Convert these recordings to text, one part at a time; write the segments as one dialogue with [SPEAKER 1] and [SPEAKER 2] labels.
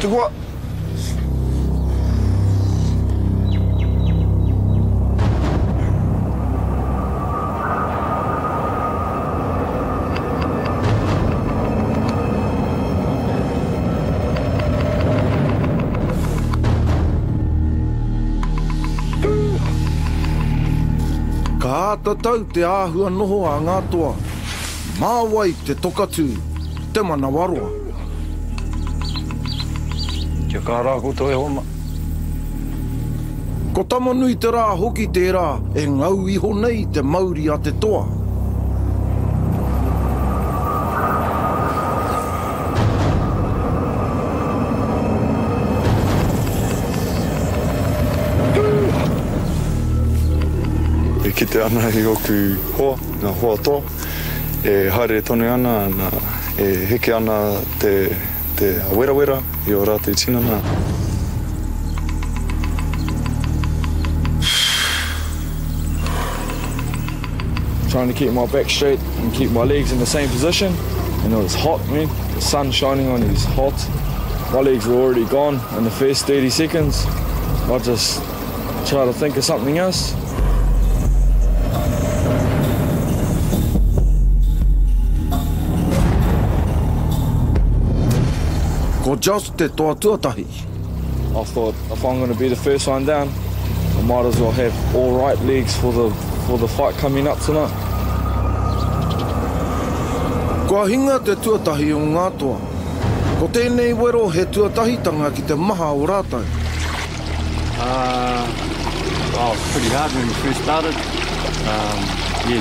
[SPEAKER 1] tukua. Ka tatau te āhua noho a ngā toa. Māwai te tokatū, te manawaroa.
[SPEAKER 2] Kia kārā koutou e homa.
[SPEAKER 1] Ko tamanui te rā hoki te rā, e ngau iho nei te Mauri a te toa.
[SPEAKER 2] E kite ana i oku hoa, ngā hoa toa. E haere tonu ana, e heke ana te wera i o rātou tinana.
[SPEAKER 3] Trying to keep my back straight and keep my legs in the same position. You know, it's hot, man. The sun shining on is hot. My legs were already gone in the first 30 seconds. I just try to think of something else.
[SPEAKER 1] Ko just te toa tuatahi.
[SPEAKER 3] I thought, if I'm going to be the first one down, I might as well have all right legs for the fight coming up tonight.
[SPEAKER 1] Kua hinga te tuatahi o ngā toa. Ko tēnei wero he tuatahitanga ki te maha o rātou.
[SPEAKER 4] Well, it was pretty hard when we first started.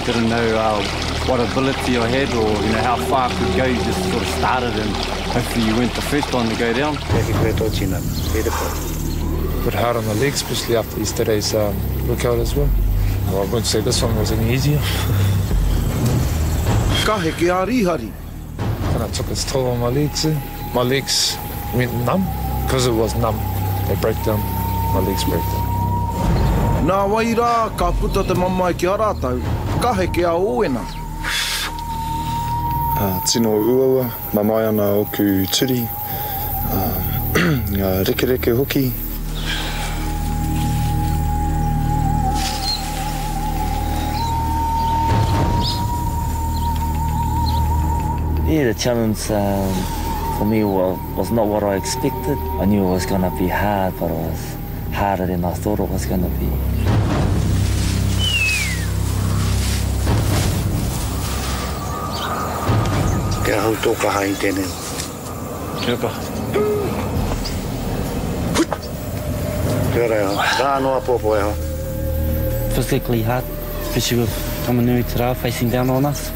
[SPEAKER 4] Didn't know what ability I had or how far I could go. You just sort of started and hopefully you weren't the first one to go down.
[SPEAKER 5] Bit hard on the legs, especially after yesterday's workout as well. Well, I wouldn't say this one was any easier.
[SPEAKER 1] Ka heke a rihari.
[SPEAKER 5] And I took its toll on my legs. My legs went numb. Because it was numb, they break down. My legs break down.
[SPEAKER 1] Nā wai rā, ka puta te mamai ki a rātou. Ka heke a ōena.
[SPEAKER 2] Tino uaua, mamai ana oku turi, ngā reke hoki.
[SPEAKER 6] Yeah, the challenge for me was not what I expected. I knew it was going to be hard, but it was harder than I thought it was going to be.
[SPEAKER 7] Kia hau tōka hai tēnei.
[SPEAKER 4] Kia kaha.
[SPEAKER 7] Kia reo, rā noa pōpō e hoa.
[SPEAKER 8] Physically hard, especially with Tamanui Te Rā facing down on us.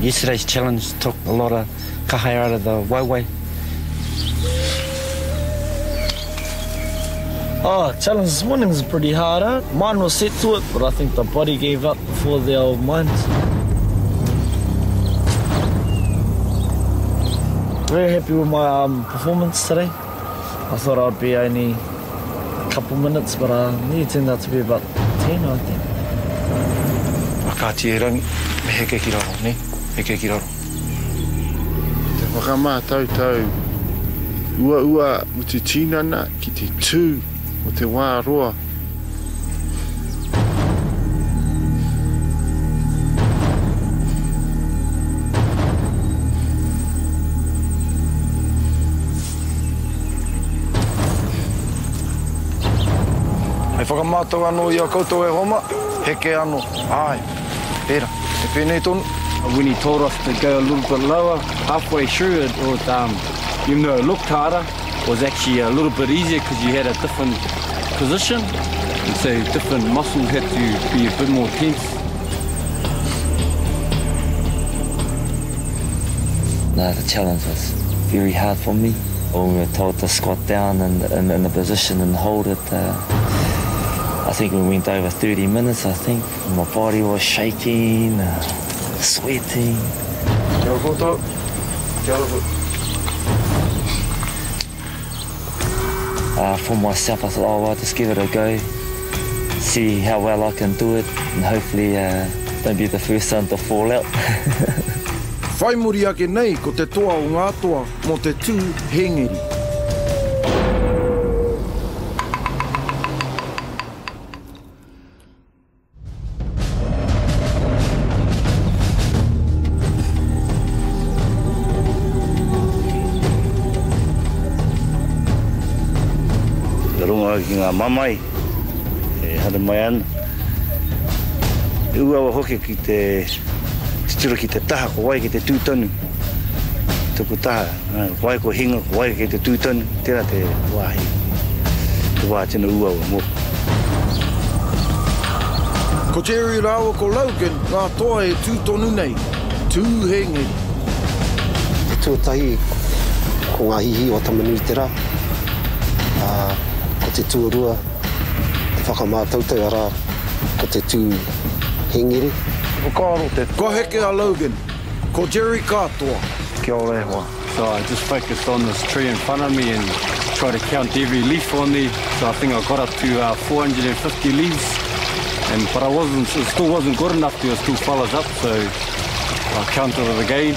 [SPEAKER 8] Yesterday's challenge took a lot of kahai out of the waiwai.
[SPEAKER 9] Challenge this morning was pretty hard. Mine was set to it, but I think the body gave up before the old minds. Very happy with my performance today. I thought I'd be only a couple minutes, but it turned out to be about 10, I think.
[SPEAKER 2] Whakati e rangi, me heke ki raro, ne? Heke ki raro.
[SPEAKER 1] Te whakamā tautau. Ua mo te tinana ki te tū mo te wā roa.
[SPEAKER 2] Hei whakamātau anō i a koutou e homa, heke anō. Ai, pera, e pēnei tonu.
[SPEAKER 4] When he told us to go a little bit lower, halfway through it was, even though it looked harder, was actually a little bit easier because you had a different position, and so different muscles had to be a bit more tense.
[SPEAKER 6] No, the challenge was very hard for me. When we were told to squat down in the position and hold it, I think we went over 30 minutes, I think. My body was shaking, sweating.
[SPEAKER 2] Kia ora koutou. Kia ora koutou.
[SPEAKER 6] For myself, I thought, I'll just give it a go, see how well I can do it, and hopefully don't be the first one to fall out.
[SPEAKER 1] Whai muri ake nei ko te toa o ngā toa mo te tū Hengeri.
[SPEAKER 7] noa ki ngā mamai, hana mai ana. Ua wa hoke ki te stiro ki te taha ko wai ki te tūtonu. Tuku taha, wai ko hinga ko wai ki te tūtonu, tērā te wāhi. Te wā tēnā ua wa mō.
[SPEAKER 10] Ko Jerry Rawa ko Logan, ngā toa e tūtonu nei, tū Hengeri.
[SPEAKER 11] Te tuatahi ko ngā hihi o Tamanui rā. Ko te tuarua, te whakamātautau arā, ko te tū Hengeri.
[SPEAKER 10] Ko heke a Logan, ko Jerry katoa.
[SPEAKER 7] Kia ora e hoa.
[SPEAKER 4] So I just focused on this tree in front of me and try to count every leaf on there. So I think I got up to 450 leaves. But it still wasn't good enough. There were still fellas up, so I counted it again.